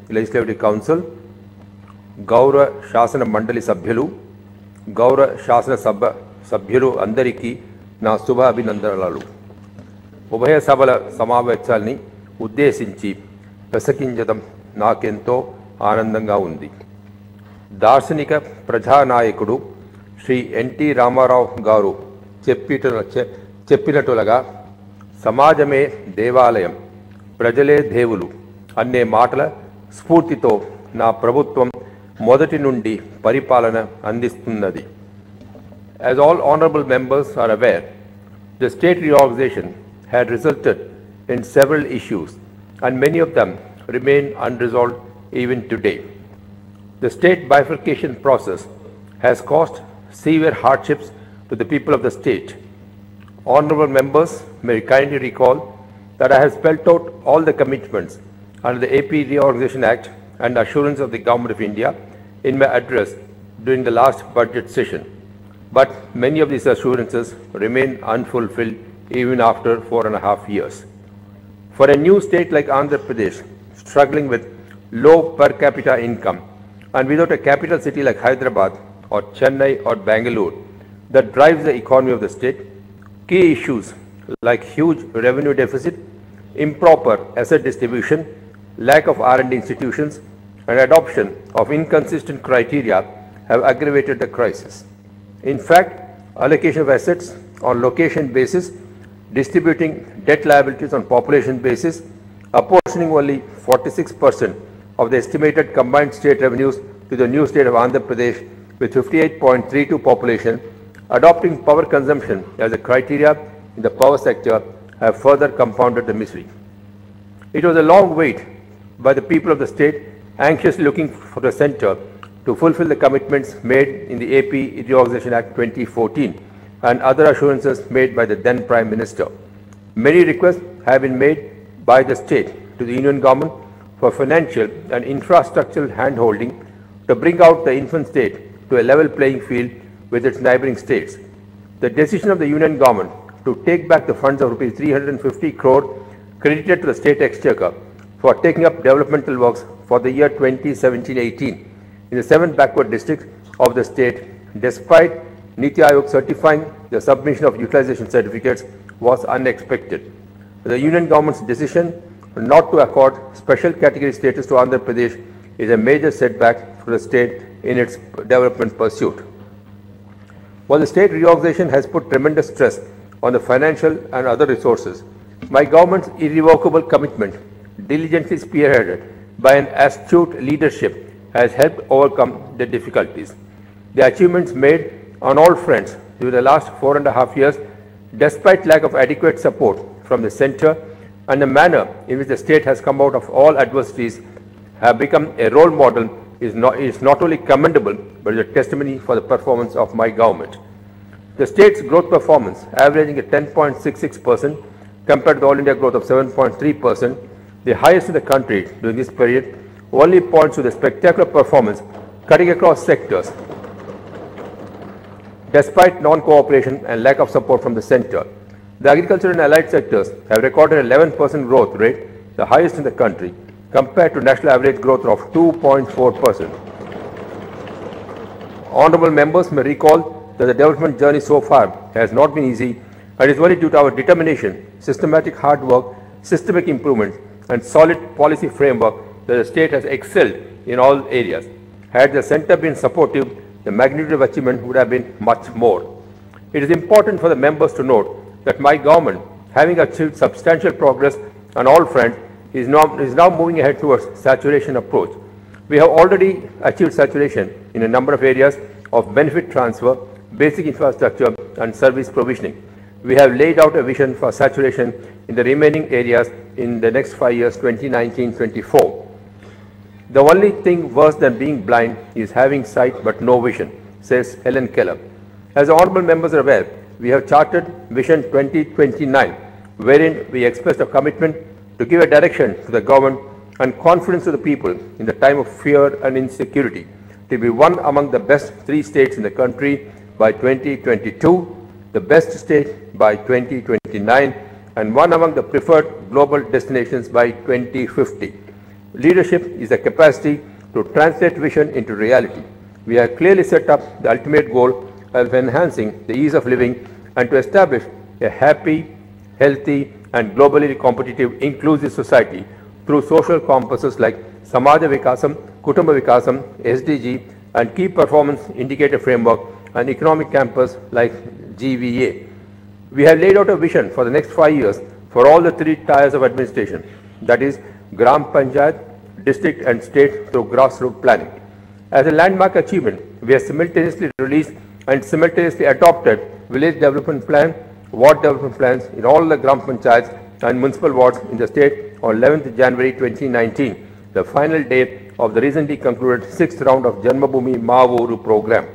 Legislative Council, Gaura Shasana Mandali Sabhyulu, Gaura Shasana Sabhyulu Andariki నా శుభ అభినందనలు. ఉభయ సభల సమావేశాల్ని ఉద్దేశించి ప్రసంగించడం నాకెంతో ఆనందంగా ఉంది. దార్శనిక ప్రజానాయకుడు శ్రీ ఎన్టీ రామారావు గారు చెప్పినట్టుగా సమాజమే దేవాలయం, ప్రజలే దేవులు అనే మాటల స్ఫూర్తితో నా ప్రభుత్వం మొదటి నుండి పరిపాలన అందిస్తున్నది. As all honorable members are aware, the state reorganization had resulted in several issues and many of them remain unresolved even today. The state bifurcation process has caused severe hardships to the people of the state. Honorable members may kindly recall that I have spelled out all the commitments under the AP Reorganization Act and assurance of the Government of India in my address during the last budget session. But many of these assurances remain unfulfilled even after 4.5 years. For a new state like Andhra Pradesh, struggling with low per capita income and without a capital city like Hyderabad or Chennai or Bangalore that drives the economy of the state, key issues like huge revenue deficit, improper asset distribution, lack of R&D institutions, and adoption of inconsistent criteria have aggravated the crisis. In fact, allocation of assets on location basis, distributing debt liabilities on population basis, apportioning only 46% of the estimated combined state revenues to the new state of Andhra Pradesh with 58.32 population, adopting power consumption as a criteria in the power sector have further compounded the misery. It was a long wait by the people of the state anxiously looking for the centre to fulfill the commitments made in the AP Reorganization Act 2014 and other assurances made by the then Prime Minister. Many requests have been made by the state to the Union Government for financial and infrastructural handholding to bring out the infant state to a level playing field with its neighbouring states. The decision of the Union Government to take back the funds of Rs 350 crore credited to the state exchequer for taking up developmental works for the year 2017-18 in the 7 backward districts of the state, despite Niti Aayog certifying the submission of utilization certificates, was unexpected. The Union Government's decision not to accord special category status to Andhra Pradesh is a major setback for the state in its development pursuit. While the state reorganization has put tremendous stress on the financial and other resources, my government's irrevocable commitment, diligently spearheaded by an astute leadership, has helped overcome the difficulties. The achievements made on all fronts during the last 4.5 years, despite lack of adequate support from the centre and the manner in which the state has come out of all adversities, have become a role model is not only commendable but is a testimony for the performance of my government. The state's growth performance, averaging at 10.66% compared to the All India growth of 7.3%, the highest in the country during this period, only points to the spectacular performance cutting across sectors despite non-cooperation and lack of support from the centre. The agriculture and allied sectors have recorded 11% growth rate, the highest in the country, compared to national average growth of 2.4%. Honourable members may recall that the development journey so far has not been easy and is only due to our determination, systematic hard work, systemic improvements and solid policy framework that the state has excelled in all areas. Had the centre been supportive, the magnitude of achievement would have been much more. It is important for the members to note that my government, having achieved substantial progress on all fronts, is now moving ahead towards saturation approach. We have already achieved saturation in a number of areas of benefit transfer, basic infrastructure and service provisioning. We have laid out a vision for saturation in the remaining areas in the next 5 years, 2019-24. The only thing worse than being blind is having sight but no vision, says Helen Keller. As honourable members are aware, we have charted Vision 2029, wherein we expressed a commitment to give a direction to the government and confidence to the people in the time of fear and insecurity, to be one among the best 3 states in the country by 2022, the best state by 2029, and one among the preferred global destinations by 2050. Leadership is the capacity to translate vision into reality. We have clearly set up the ultimate goal of enhancing the ease of living and to establish a happy, healthy, and globally competitive, inclusive society through social compasses like Samaja Vikasam, Kutumba Vikasam, SDG, and key performance indicator framework and economic campus like GVA. We have laid out a vision for the next 5 years for all the 3 tiers of administration, that is, Gram Panchayat, district and state through grassroots planning. As a landmark achievement, we have simultaneously released and simultaneously adopted village development plan, ward development plans in all the Gram Panchayats and municipal wards in the state on 11th January 2019, the final day of the recently concluded 6th round of Janmabhoomi Maavoru program.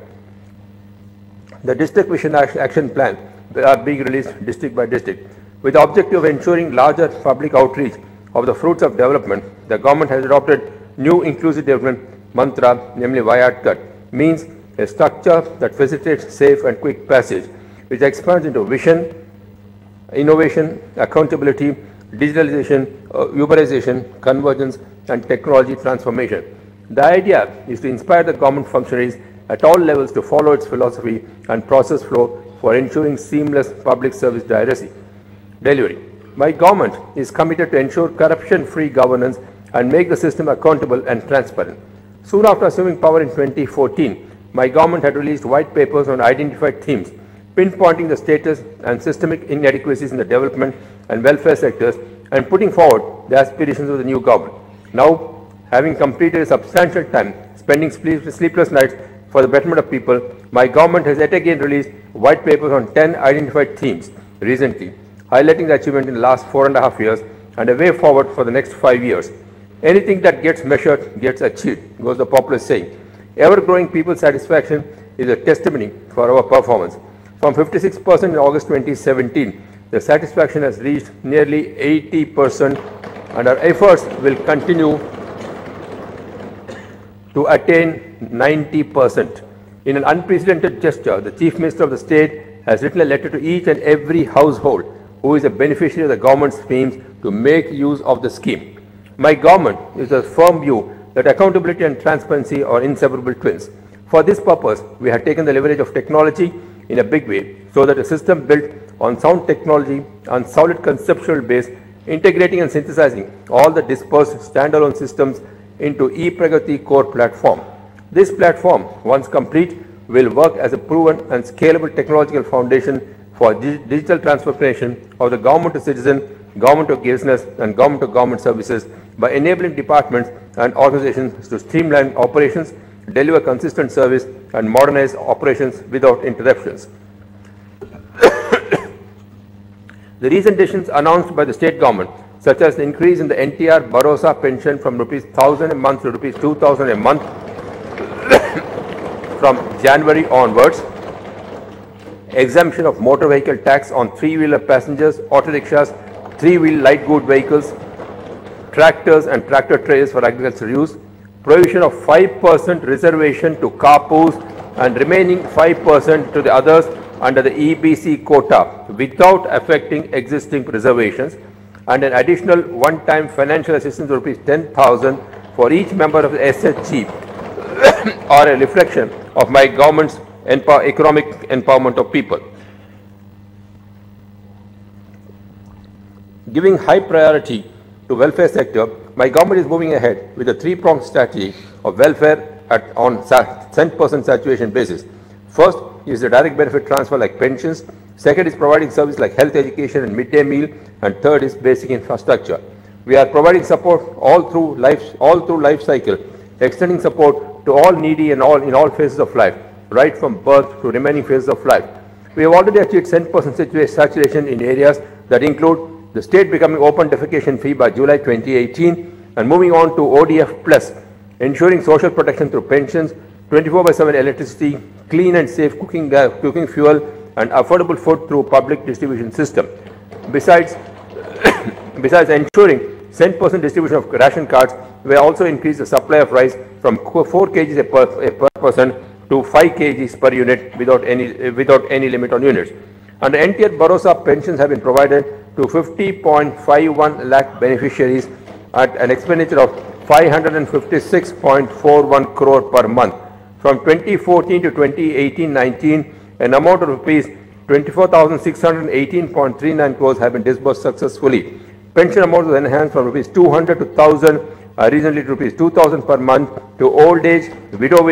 The district vision action plan are being released district by district. With the objective of ensuring larger public outreach of the fruits of development, the government has adopted new inclusive development mantra, namely Vayat means a structure that facilitates safe and quick passage, which expands into vision, innovation, accountability, digitalization, urbanization, convergence, and technology transformation. The idea is to inspire the government functionaries at all levels to follow its philosophy and process flow for ensuring seamless public service delivery. My government is committed to ensure corruption-free governance and make the system accountable and transparent. Soon after assuming power in 2014, my government had released white papers on identified themes, pinpointing the status and systemic inadequacies in the development and welfare sectors and putting forward the aspirations of the new government. Now, having completed a substantial time spending sleepless nights for the betterment of people, my government has yet again released white papers on 10 identified themes recently, highlighting the achievement in the last 4.5 years and a way forward for the next 5 years. Anything that gets measured gets achieved, goes the popular saying. Ever-growing people's satisfaction is a testimony for our performance. From 56% in August 2017, the satisfaction has reached nearly 80%, and our efforts will continue to attain 90%. In an unprecedented gesture, the Chief Minister of the state has written a letter to each and every household who is a beneficiary of the government schemes to make use of the scheme. My government is of firm view that accountability and transparency are inseparable twins. For this purpose, we have taken the leverage of technology in a big way, so that a system built on sound technology and solid conceptual base, integrating and synthesizing all the dispersed standalone systems into ePragati core platform. This platform, once complete, will work as a proven and scalable technological foundation for digital transformation of the government to citizen, government to business, and government to government services by enabling departments and organizations to streamline operations, deliver consistent service, and modernize operations without interruptions. The recent decisions announced by the state government, such as the increase in the NTR Bharosa pension from Rs 1,000 a month to Rs 2,000 a month from January onwards, exemption of motor vehicle tax on 3-wheeler passengers, auto rickshaws, 3-wheel light good vehicles, tractors and tractor trailers for agricultural use, provision of 5% reservation to carpoos and remaining 5% to the others under the EBC quota without affecting existing reservations, and an additional one-time financial assistance of Rs 10,000 for each member of the SHG are a reflection of my government's economic empowerment of people. Giving high priority to welfare sector, my government is moving ahead with a 3-pronged strategy of welfare on 100% saturation basis. First is the direct benefit transfer like pensions. Second is providing service like health education and midday meal. And third is basic infrastructure. We are providing support all through life cycle, extending support to all needy and in all phases of life, right from birth to remaining phases of life. We have already achieved 100% saturation in areas that include the state becoming open defecation free by July 2018 and moving on to ODF plus, ensuring social protection through pensions, 24/7 electricity, clean and safe cooking fuel, and affordable food through public distribution system. Besides ensuring 10% distribution of ration cards, we also increase the supply of rice from 4 kgs per person to 5 kgs per unit without any limit on units. And the NTR Bharosa pensions have been provided to 50.51 lakh beneficiaries at an expenditure of 556.41 crore per month. From 2014 to 2018-19, an amount of rupees 24,618.39 crores have been disbursed successfully. Pension amount was enhanced from rupees 200 to 1,000, recently to rupees 2,000 per month to old age, widows,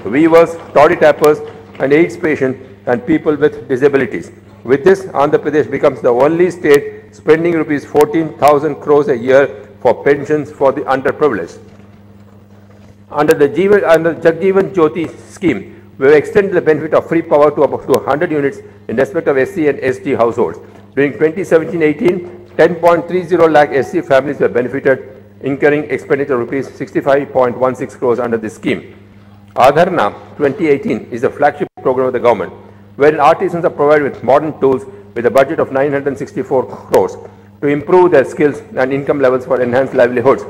weavers, toddy tappers, and AIDS patients and people with disabilities. With this, Andhra Pradesh becomes the only state spending rupees 14,000 crores a year for pensions for the underprivileged. Under the Jagjeevan Jyoti scheme, we have extended the benefit of free power to about 100 units in respect of SC and ST households. During 2017-18, 10.30 lakh SC families were benefited, incurring expenditure of rupees 65.16 crores under this scheme. Adharna 2018 is the flagship program of the government, wherein artisans are provided with modern tools with a budget of 964 crores to improve their skills and income levels for enhanced livelihoods.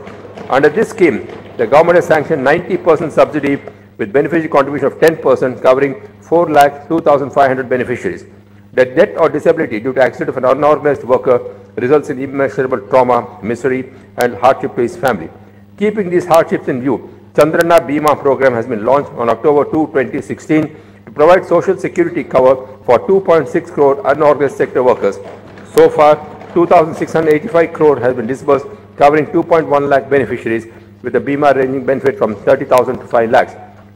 Under this scheme, the government has sanctioned 90% subsidy with beneficiary contribution of 10%, covering 4,02,500 beneficiaries. The death or disability due to accident of an unorganized worker results in immeasurable trauma, misery, and hardship to his family. Keeping these hardships in view, Chandrana Bima program has been launched on October 2, 2016 to provide social security cover for 2.6 crore unorganized sector workers. So far, 2,685 crore has been disbursed, covering 2.1 lakh beneficiaries, with the Bima ranging benefit from 30,000 to 5 lakhs.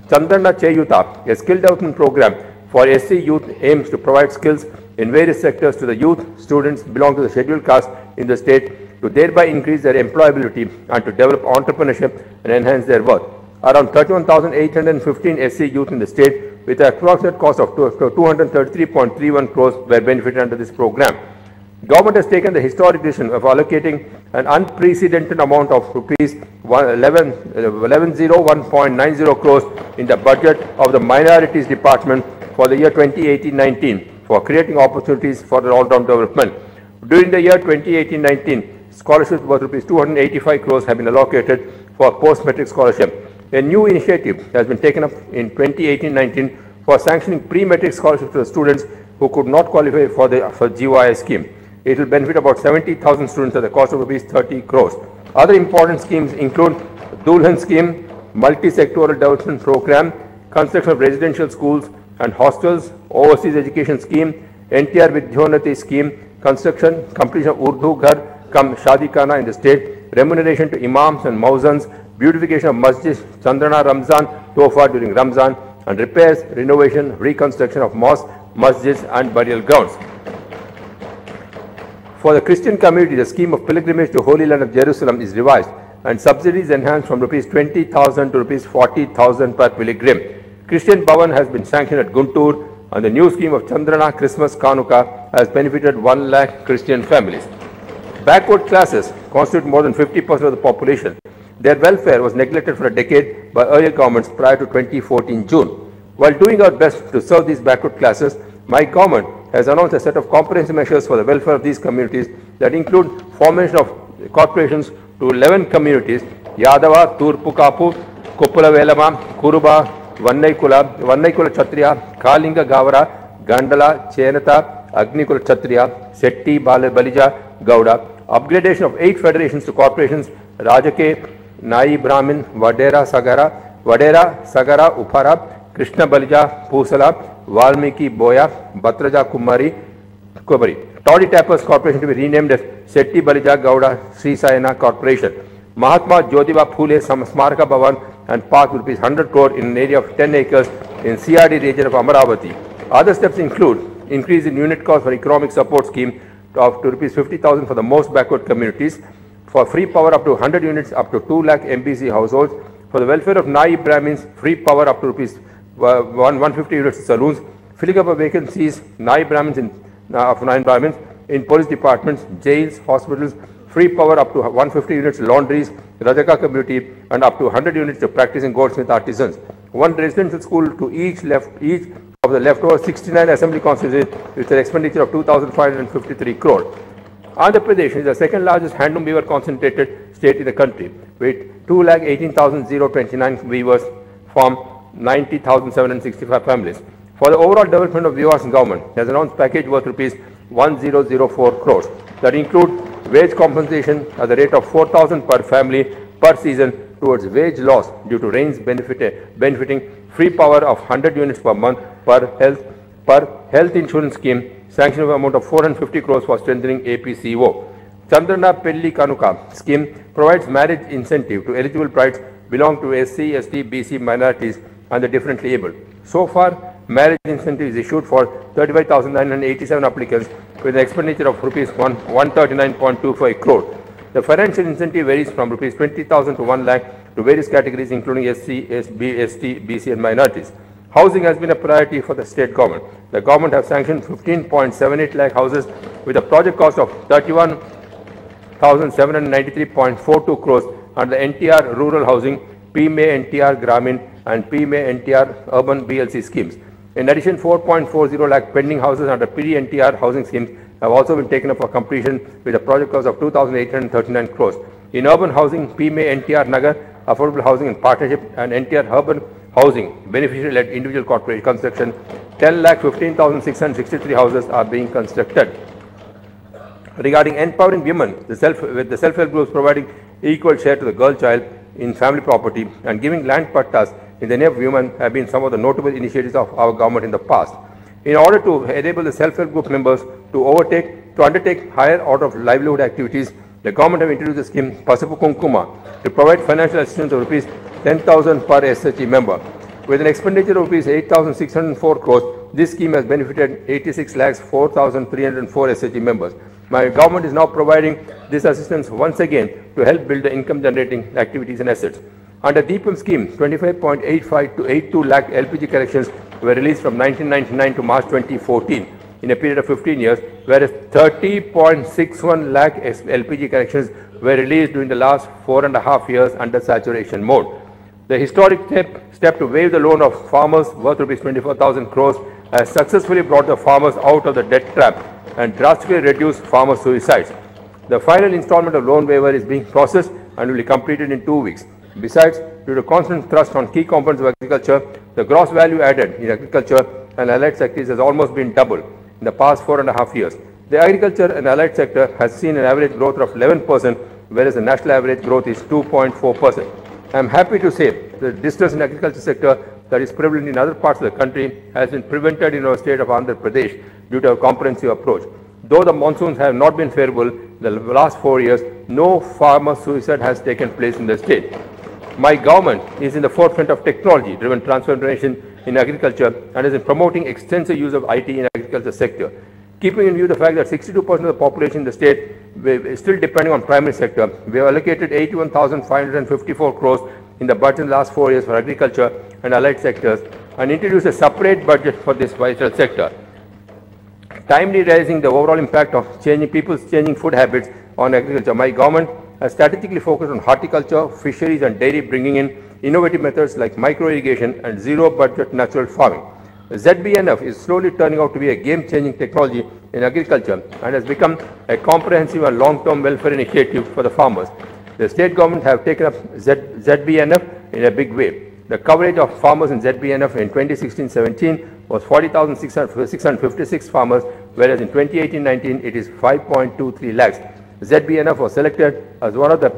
Chandrana Cheyuta, a skill development program for SC youth, aims to provide skills in various sectors to the youth students belong to the scheduled caste in the state to thereby increase their employability and to develop entrepreneurship and enhance their worth. Around 31,815 SC youth in the state with an approximate cost of 233.31 crores were benefited under this program. Government has taken the historic decision of allocating an unprecedented amount of rupees 1101.90 crores in the budget of the Minorities Department for the year 2018-19 for creating opportunities for the all-round development. During the year 2018-19, scholarships worth rupees 285 crores have been allocated for post-metric scholarship. A new initiative has been taken up in 2018-19 for sanctioning pre-metric scholarships to the students who could not qualify for the GYI scheme. It will benefit about 70,000 students at the cost of rupees 30 crores. Other important schemes include Dulhan scheme, multi-sectoral development program, construction of residential schools and hostels, overseas education scheme, NTR Vidyonati scheme, construction, completion of Urdu Ghar cum Shadi Khana in the state, remuneration to imams and muezzins, beautification of masjids, Chandrana Ramzan Tofa during Ramzan, and repairs, renovation, reconstruction of mosques, masjids and burial grounds. For the Christian community, the scheme of pilgrimage to Holy Land of Jerusalem is revised and subsidies enhanced from rupees 20,000 to rupees 40,000 per pilgrim. Christian Bhavan has been sanctioned at Guntur, and the new scheme of Chandrana Christmas Kanuka has benefited 1 lakh Christian families. Backward classes constitute more than 50% of the population. Their welfare was neglected for a decade by earlier governments prior to 2014 June. While doing our best to serve these backward classes, my government has announced a set of comprehensive measures for the welfare of these communities that include formation of corporations to 11 communities: Yadava, Turpu Kapu, Kuppula Velama, Kuruba, Vannaikula Kshatriya, Kalinga Gavara, Gandala, Chenata, Agnikula Kshatriya, Setti, Balija, Gauda. Upgradation of 8 federations to corporations: Rajake, Nai Brahmin, Vadera, Sagara, Upara, Krishna Balija, Pusala, Valmiki Boya, Batraja Kumari. Toddy Tappers Corporation to be renamed as Setti Balija Gauda Sri Sayana Corporation. Mahatma Jyotiba Phule Smaraka Bhavan and park rupees 100 crore in an area of 10 acres in CRD region of Amaravati. Other steps include increase in unit cost for economic support scheme to rupees 50,000 for the most backward communities, for free power up to 100 units up to 2 lakh MBC households, for the welfare of Nai Brahmins, free power up to rupees 150 units to saloons, filling up of vacancies, Nai Brahmins in police departments, jails, hospitals, free power up to 150 units laundries, Rajaka community, and up to 100 units to practicing goldsmith artisans. 1 residential school to each of the leftover 69 assembly constituencies with an expenditure of 2,553 crore. Andhra Pradesh is the second largest handloom weaver concentrated state in the country, with 2,18,029 weavers from 90,765 families. For the overall development of weavers, government has announced package worth rupees 1,004 crores that include wage compensation at the rate of 4,000 per family per season towards wage loss due to rains benefiting free power of 100 units per month per health insurance scheme, sanction of amount of 450 crores for strengthening APCO. Chandrana Pelli Kanuka scheme provides marriage incentive to eligible brides belong to SC, ST, BC minorities and the differently abled. So far, marriage incentive is issued for 35,987 applicants with an expenditure of rupees 139.25 crore. The financial incentive varies from rupees 20,000 to 1 lakh to various categories including SC, SB, ST, BC and minorities. Housing has been a priority for the state government. The government has sanctioned 15.78 lakh houses with a project cost of 31,793.42 crores under the NTR Rural Housing, PMA NTR Gramin and PMA NTR Urban BLC schemes. In addition, 4.40 lakh pending houses under PD NTR housing schemes have also been taken up for completion with a project cost of 2,839 crores. In urban housing, PMA NTR Nagar, Affordable Housing in Partnership and NTR Urban Housing, beneficiary-led individual corporate construction, 10,15,663 houses are being constructed. Regarding empowering women, with the self-help groups providing equal share to the girl child in family property and giving land pattas in the name of women have been some of the notable initiatives of our government in the past. In order to enable the self-help group members to undertake higher order of livelihood activities, the government have introduced the scheme Pasupu Kunkuma to provide financial assistance of rupees 10,000 per SHG member. With an expenditure of rupees 8,604 crores, this scheme has benefited 86 lakhs 4,304 SHG members. My government is now providing this assistance once again to help build the income generating activities and assets. Under Deepam scheme, 25.85 to 82 lakh LPG connections were released from 1999 to March 2014 in a period of 15 years, whereas 30.61 lakh LPG connections were released during the last 4.5 years under saturation mode. The historic step to waive the loan of farmers worth rupees 24,000 crores has successfully brought the farmers out of the debt trap and drastically reduced farmer suicides. The final installment of loan waiver is being processed and will be completed in 2 weeks. Besides, due to constant thrust on key components of agriculture, the gross value added in agriculture and allied sectors has almost been doubled in the past 4.5 years. The agriculture and allied sector has seen an average growth of 11%, whereas the national average growth is 2.4%. I am happy to say the distress in agriculture sector that is prevalent in other parts of the country has been prevented in our state of Andhra Pradesh due to a comprehensive approach. Though the monsoons have not been favorable in the last 4 years, no farmer suicide has taken place in the state. My government is in the forefront of technology-driven transformation in agriculture and is in promoting extensive use of IT in agriculture sector. Keeping in view the fact that 62% of the population in the state is still depending on primary sector, we have allocated 81,554 crores in the budget in the last 4 years for agriculture and allied sectors and introduced a separate budget for this vital sector. Timely realizing the overall impact of people's changing food habits on agriculture, my government has strategically focused on horticulture, fisheries and dairy, bringing in innovative methods like micro-irrigation and zero-budget natural farming. ZBNF is slowly turning out to be a game-changing technology in agriculture and has become a comprehensive and long-term welfare initiative for the farmers. The state government have taken up ZBNF in a big way. The coverage of farmers in ZBNF in 2016-17 was 40,656 farmers, whereas in 2018-19 it is 5.23 lakhs. ZBNF was selected as one of the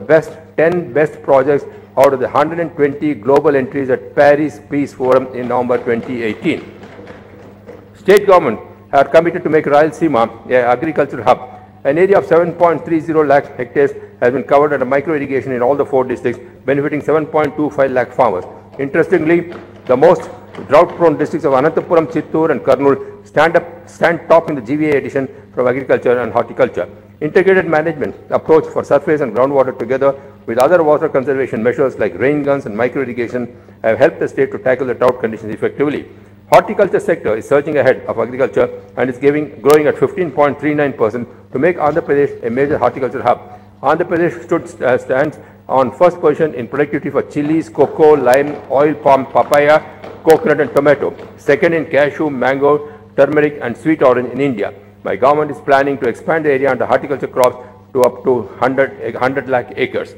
10 best projects out of the 120 global entries at Paris Peace Forum in November 2018. State government are committed to make Rayalaseema an agricultural hub. An area of 7.30 lakh hectares has been covered under micro-irrigation in all the 4 districts, benefiting 7.25 lakh farmers. Interestingly, the most drought-prone districts of Anantapuram, Chittoor and Kurnool stand top in the GVA edition from agriculture and horticulture. Integrated management approach for surface and groundwater together with other water conservation measures like rain guns and micro-irrigation have helped the state to tackle the drought conditions effectively. Horticulture sector is surging ahead of agriculture and is growing at 15.39% to make Andhra Pradesh a major horticulture hub. Andhra Pradesh stands on first position in productivity for chilies, cocoa, lime, oil palm, papaya, coconut and tomato. Second in cashew, mango, turmeric and sweet orange in India. My government is planning to expand the area under horticulture crops to up to 100 lakh acres.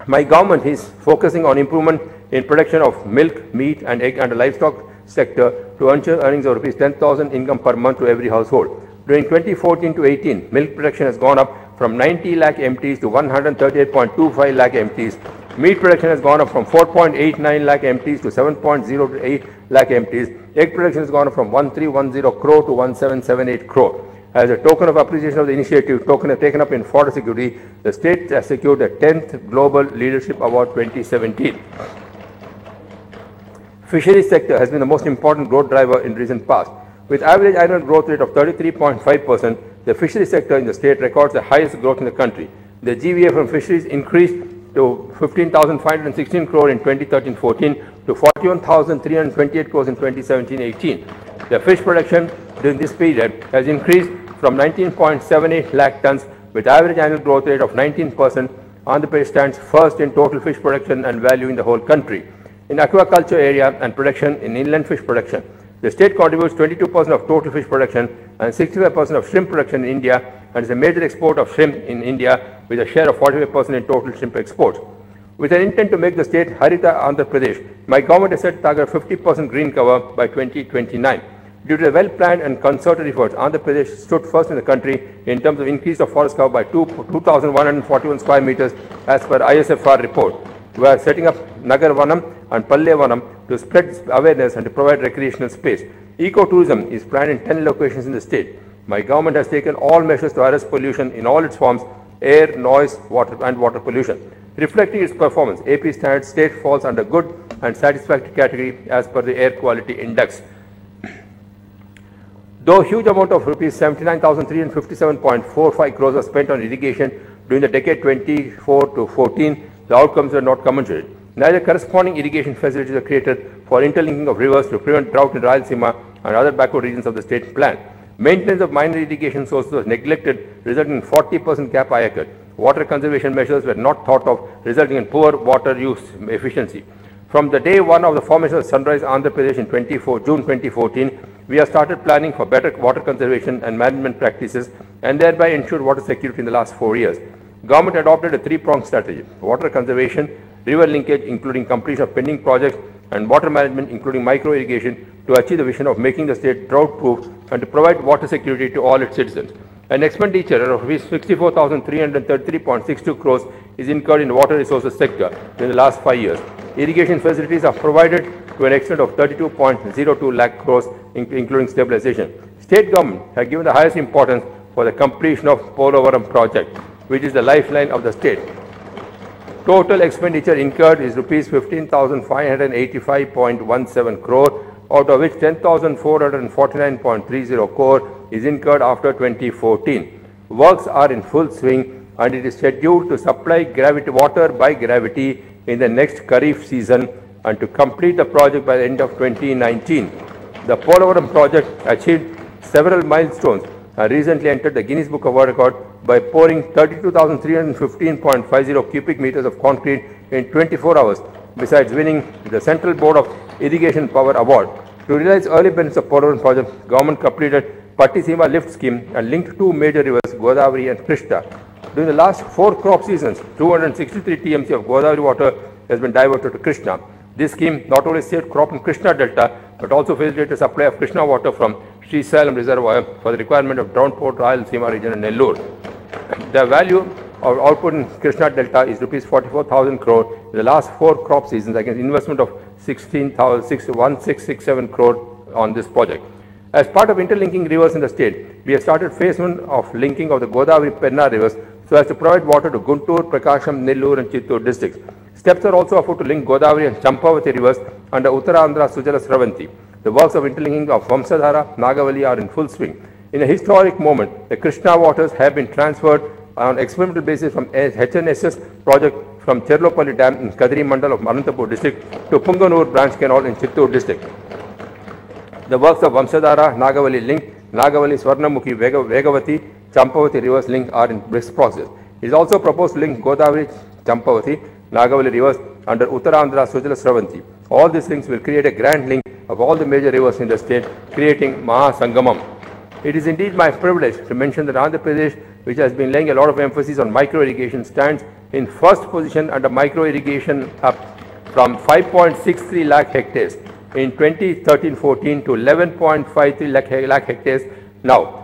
My government is focusing on improvement in production of milk, meat and egg and livestock sector to ensure earnings of rupees 10,000 income per month to every household. During 2014 to 18, milk production has gone up from 90 lakh MTs to 138.25 lakh MTs. Meat production has gone up from 4.89 lakh MTs to 7.08 lakh MTs. Egg production has gone up from 1310 crore to 1778 crore. As a token of appreciation of the initiative taken up in water security, the state has secured the 10th Global Leadership Award 2017. Fisheries sector has been the most important growth driver in recent past. With average annual growth rate of 33.5%, the fisheries sector in the state records the highest growth in the country. The GVA from fisheries increased to 15,516 crore in 2013-14 to 41,328 crores in 2017-18. The fish production during this period has increased from 19.78 lakh tons with average annual growth rate of 19%. Andhra Pradesh stands first in total fish production and value in the whole country. In aquaculture area and production in inland fish production, the state contributes 22% of total fish production and 65% of shrimp production in India and is a major export of shrimp in India with a share of 45% in total shrimp exports. With an intent to make the state Harita Andhra Pradesh, my government has set target 50% green cover by 2029. Due to the well-planned and concerted efforts, Andhra Pradesh stood first in the country in terms of increase of forest cover by 2,141 square meters as per ISFR report. We are setting up Nagar Vanam and Palle Vanam to spread awareness and to provide recreational space. Ecotourism is planned in 10 locations in the state. My government has taken all measures to arrest pollution in all its forms, air, noise, water and water pollution. Reflecting its performance, AP standard state falls under good and satisfactory category as per the Air Quality Index. Though huge amount of rupees 79,357.45 crores was spent on irrigation during the decade 24 to 14, the outcomes were not commensurate. Neither corresponding irrigation facilities were created for interlinking of rivers to prevent drought in Rayalaseema and other backward regions of the state plan. Maintenance of minor irrigation sources was neglected, resulting in 40% gap occurred. Water conservation measures were not thought of, resulting in poor water use efficiency. From the day one of the formation of Sunrise Andhra Pradesh in June 2014, we have started planning for better water conservation and management practices and thereby ensured water security in the last 4 years. Government adopted a three-pronged strategy: water conservation, river linkage including completion of pending projects, and water management including micro-irrigation to achieve the vision of making the state drought-proof and to provide water security to all its citizens. An expenditure of 64,333.62 crores is incurred in the water resources sector in the last 5 years. Irrigation facilities are provided to an extent of 32.02 lakh crores, including stabilization. State government has given the highest importance for the completion of Polavaram project, which is the lifeline of the state. Total expenditure incurred is rupees 15,585.17 crore, out of which 10,449.30 crore is incurred after 2014. Works are in full swing and it is scheduled to supply water by gravity in the next Kharif season and to complete the project by the end of 2019. The Polavaram project achieved several milestones and recently entered the Guinness Book of World Record by pouring 32,315.50 cubic meters of concrete in 24 hours, besides winning the Central Board of Irrigation Power Award. To realize early benefits of Polavaram project, government completed Pattisima lift scheme and linked two major rivers, Godavari and Krishna. During the last 4 crop seasons, 263 TMC of Godavari water has been diverted to Krishna. This scheme not only saved crop in Krishna Delta, but also facilitated supply of Krishna water from Sri Salem Reservoir for the requirement of Downport, Rayalaseema region and Nellore. The value of output in Krishna Delta is rupees 44,000 crore in the last 4 crop seasons against investment of 16,667 crore on this project. As part of interlinking rivers in the state, we have started phase 1 of linking of the Godavari Penna rivers so as to provide water to Guntur, Prakasham, Nellore and Chittur districts. Steps are also afoot to link Godavari and Champavati rivers under Uttarandhra Sujala Sravanti. The works of interlinking of Vamsadhara, Nagavali are in full swing. In a historic moment, the Krishna waters have been transferred on experimental basis from HNSS project from Cherlopalli Dam in Kadri Mandal of Anantapur district to Punganur branch canal in Chittur district. The works of Vamsadhara, Nagavali link, Nagavali, Swarnamukhi, Vegavati, Champavati rivers link are in brisk process. It is also proposed to link Godavari, Champavati, Nagavali rivers under Uttarandhra Sujala Sravanti. All these links will create a grand link of all the major rivers in the state, creating Mahasangamam. It is indeed my privilege to mention that Andhra Pradesh, which has been laying a lot of emphasis on micro-irrigation, stands in first position under micro-irrigation, up from 5.63 lakh hectares in 2013-14 to 11.53 lakh hectares now.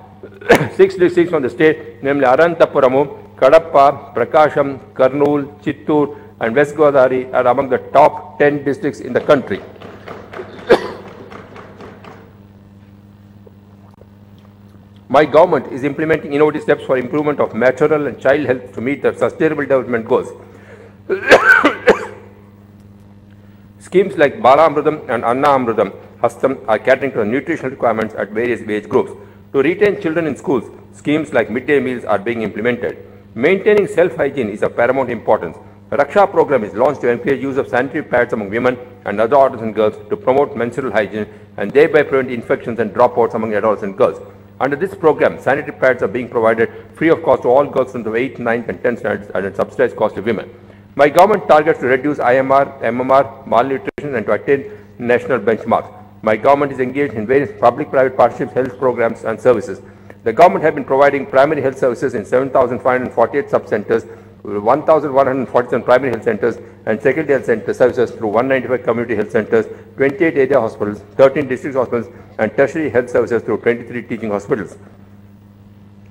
6 districts from the state, namely Arantapuramu, Kadapa, Prakasham, Kurnool, Chittoor, and West Godavari are among the top 10 districts in the country. My government is implementing innovative steps for improvement of maternal and child health to meet the sustainable development goals. Schemes like Bala Amrutam and Anna Amrutam Hastam are catering to the nutritional requirements at various age groups. To retain children in schools, schemes like midday meals are being implemented. Maintaining self-hygiene is of paramount importance. The Raksha program is launched to encourage use of sanitary pads among women and other adolescent girls to promote menstrual hygiene and thereby prevent infections and dropouts among adolescent girls. Under this program, sanitary pads are being provided free of cost to all girls from the 8th, 9th and 10th standards at a subsidized cost to women. My government targets to reduce IMR, MMR, malnutrition and to attain national benchmarks. My government is engaged in various public-private partnerships, health programs and services. The government has been providing primary health services in 7,548 sub-centers, 1,147 primary health centers and secondary health center services through 195 community health centers, 28 area hospitals, 13 district hospitals and tertiary health services through 23 teaching hospitals.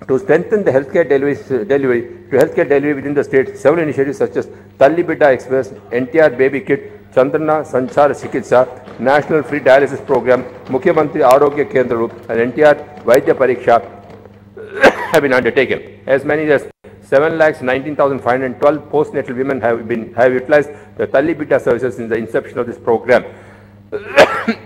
To strengthen the healthcare delivery within the state, several initiatives such as Talli Bidda Express, NTR Baby Kit, Chandrana Sanchara Chikitsa, National Free Dialysis Program, Mukhyamantri Arogya Kendra and NTR Vaidya Pariksha have been undertaken. As many as 7,19,512 postnatal women have utilized the Talli Bidda services since the inception of this program.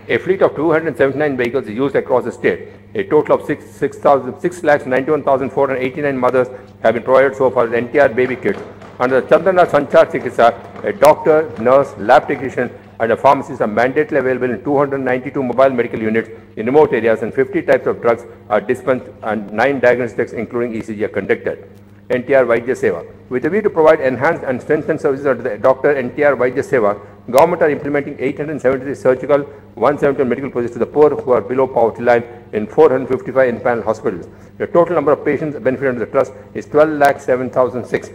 A fleet of 279 vehicles is used across the state. A total of 6,91,489 mothers have been provided so far with NTR baby kits. Under the Chandrana Sanchar Chikitsa, a doctor, nurse, lab technician and a pharmacist are mandatorily available in 292 mobile medical units in remote areas and 50 types of drugs are dispensed and 9 diagnostics including ECG are conducted. NTR Vaidya Seva. With a view to provide enhanced and strengthened services under the Dr. NTR Vaidya Seva, government are implementing 873 surgical, 171 medical procedures to the poor who are below poverty line in 455 in-panel hospitals. The total number of patients benefited under the trust is 12,07,006,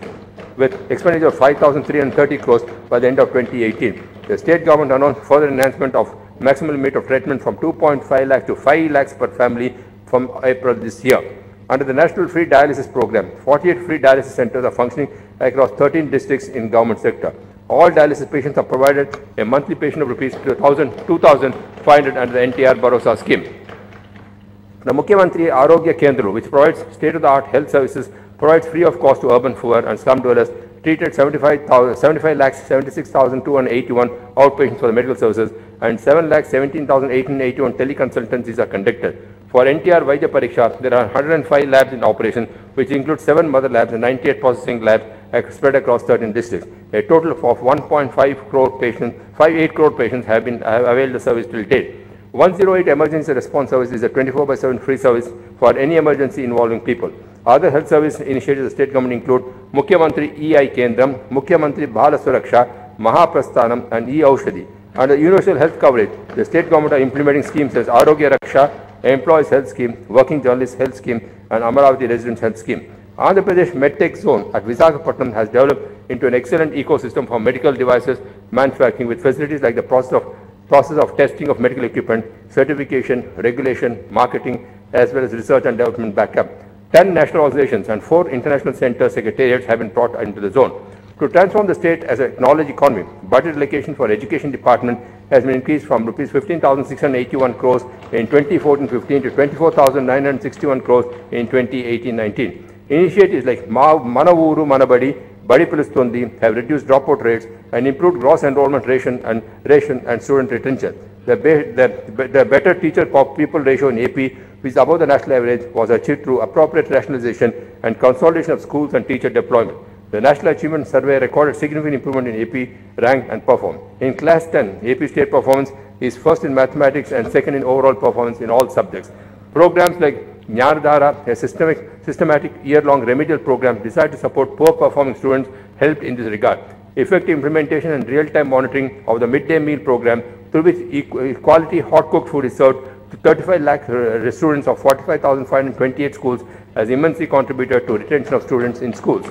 with expenditure of 5,330 crores by the end of 2018. The state government announced further enhancement of maximum limit of treatment from 2.5 lakhs to 5 lakhs per family from April this year. Under the National Free Dialysis Program, 48 free dialysis centers are functioning across 13 districts in government sector. All dialysis patients are provided a monthly patient of rupees 2,500 under the NTR Bharosa scheme. The Mukhyamantri Arogya Kendra, which provides state-of-the-art health services, provides free of cost to urban poor and slum dwellers, treated 75,76,281 outpatients for the medical services and 7,17,881 teleconsultancies are conducted. For NTR Vaidya Pariksha, there are 105 labs in operation, which include 7 mother labs and 98 processing labs spread across 13 districts. A total of 1.5 crore patients, 58 crore patients have availed the service till date. 108 Emergency Response Service is a 24/7 free service for any emergency involving people. Other health service initiatives of the state government include Mukhyamantri EI Kendram, Mukhyamantri Bala Suraksha, Mahaprasthanam and E-Aushadhi. Under universal health coverage, the state government are implementing schemes such as Arogya Raksha, Employees Health Scheme, Working Journalists Health Scheme and Amaravati Residents Health Scheme. Andhra Pradesh MedTech Zone at Visakhapatnam has developed into an excellent ecosystem for medical devices manufacturing with facilities like the process of testing of medical equipment, certification, regulation, marketing, as well as research and development backup. 10 national organizations and 4 international center secretariats have been brought into the zone. To transform the state as a knowledge economy, budget allocation for education department has been increased from rupees 15,681 crores in 2014-15 to 24,961 crores in 2018-19. Initiatives like Manavuru Manabadi, Badi Pilustundi have reduced dropout rates and improved gross enrollment ration and student retention. The better teacher pupil ratio in AP, which is above the national average, was achieved through appropriate rationalization and consolidation of schools and teacher deployment. The National Achievement Survey recorded significant improvement in AP rank and perform. In Class 10, AP state performance is first in mathematics and second in overall performance in all subjects. Programs like Jnanadhara, a systematic year-long remedial program designed to support poor-performing students, helped in this regard. Effective implementation and real-time monitoring of the midday meal program, through which quality hot-cooked food is served to 35 lakh students of 45,528 schools, has immensely contributed to retention of students in schools.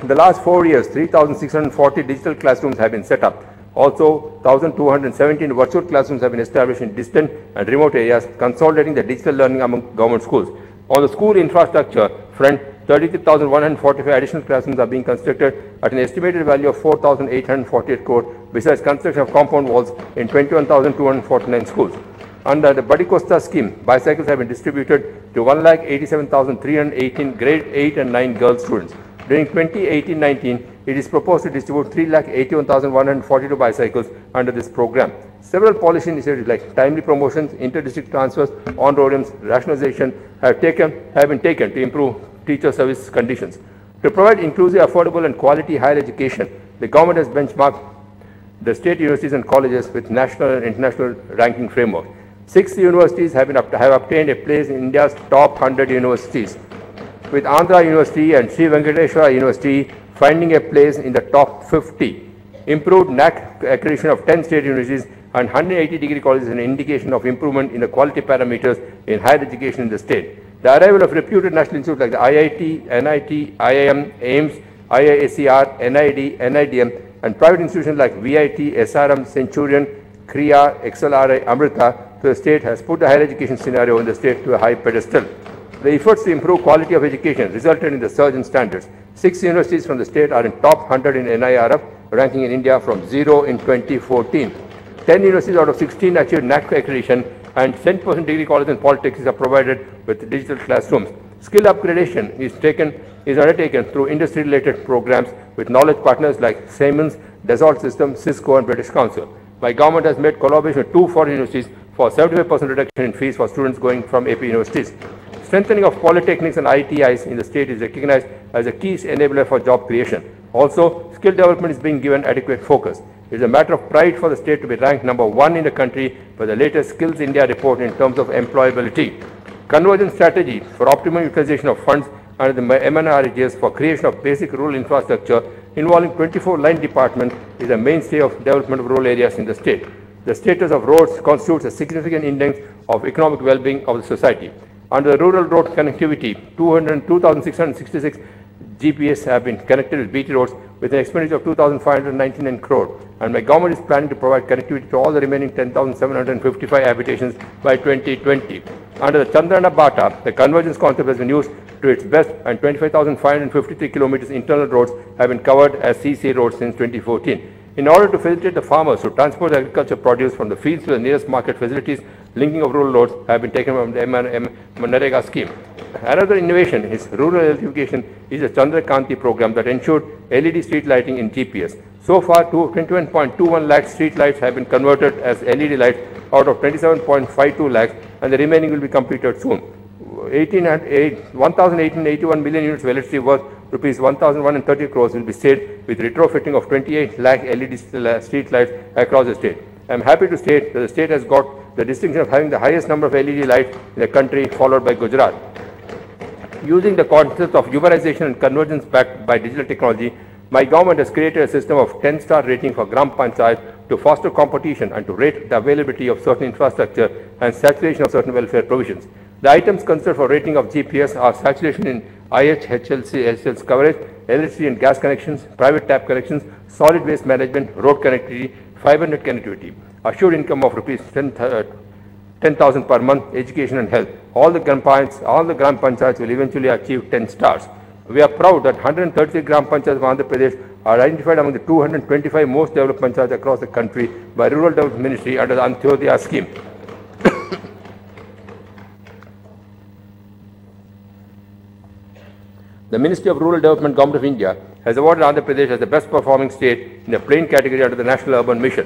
In the last 4 years, 3,640 digital classrooms have been set up. Also, 1,217 virtual classrooms have been established in distant and remote areas, consolidating the digital learning among government schools. On the school infrastructure front, 33,145 additional classrooms are being constructed at an estimated value of 4,848 crore, besides construction of compound walls in 21,249 schools. Under the Badi Costa scheme, bicycles have been distributed to 1,87,318 grade 8 and 9 girl students. During 2018-19, it is proposed to distribute 3,81,142 bicycles under this program. Several policy initiatives like timely promotions, inter-district transfers, on-roadiums, rationalization have been taken to improve teacher service conditions. To provide inclusive, affordable and quality higher education, the government has benchmarked the state universities and colleges with national and international ranking framework. 6 universities have obtained a place in India's top 100 universities, with Andhra University and Sri Venkateswara University finding a place in the top 50. Improved NAC accreditation of 10 state universities and 180 degree colleges is an indication of improvement in the quality parameters in higher education in the state. The arrival of reputed national institutes like the IIT, NIT, IIM, AIMS, IISER, NID, NIDM, and private institutions like VIT, SRM, Centurion, Kriya, XLRI, Amrita to the state has put the higher education scenario in the state to a high pedestal. The efforts to improve quality of education resulted in the surge in standards. 6 universities from the state are in top 100 in NIRF, ranking in India from 0 in 2014. 10 universities out of 16 achieved NAC accreditation, and 10% degree colleges and polytechnics are provided with digital classrooms. Skill upgradation is undertaken through industry-related programs with knowledge partners like Siemens, Dassault Systems, Cisco, and British Council. My government has made collaboration with 2 foreign universities for 75% reduction in fees for students going from AP universities. Strengthening of polytechnics and ITIs in the state is recognized as a key enabler for job creation. Also, skill development is being given adequate focus. It is a matter of pride for the state to be ranked number 1 in the country by the latest Skills India report in terms of employability. Convergence strategy for optimum utilization of funds under the MNREGS for creation of basic rural infrastructure involving 24 line departments is a mainstay of development of rural areas in the state. The status of roads constitutes a significant index of economic well-being of the society. Under the rural road connectivity, 2,666 GPS have been connected with BT roads with an expenditure of 2,599 crore, and my government is planning to provide connectivity to all the remaining 10,755 habitations by 2020. Under the Chandrana Bata, the convergence concept has been used to its best, and 25,553 kilometers internal roads have been covered as CC roads since 2014. In order to facilitate the farmers to transport agriculture produce from the fields to the nearest market facilities, linking of rural roads have been taken from the MNREGA scheme. Another innovation is rural electrification is the Chandrakanti program that ensured LED street lighting in GPS. So far, 21.21 lakh street lights have been converted as LED lights out of 27.52 lakhs, and the remaining will be completed soon. 1,881 million units of electricity worth rupees 1,130 crores will be saved with retrofitting of 28 lakh LED street lights across the state. I am happy to state that the state has got the distinction of having the highest number of LED lights in the country, followed by Gujarat. Using the concept of urbanization and convergence backed by digital technology, my government has created a system of 10-star rating for Gram Panchayat to foster competition and to rate the availability of certain infrastructure and saturation of certain welfare provisions. The items considered for rating of GPS are saturation in IHHL's coverage, electricity and gas connections, private tap connections, solid waste management, road connectivity, fiber net connectivity, assured income of rupees 10,000 per month, education and health. All the gram panchayats will eventually achieve 10 stars. We are proud that 133 gram panchayats of Andhra Pradesh are identified among the 225 most developed panchayats across the country by Rural Development Ministry under the Antyodaya scheme. The Ministry of Rural Development, Government of India, has awarded Andhra Pradesh as the best performing state in the plain category under the National Urban Mission.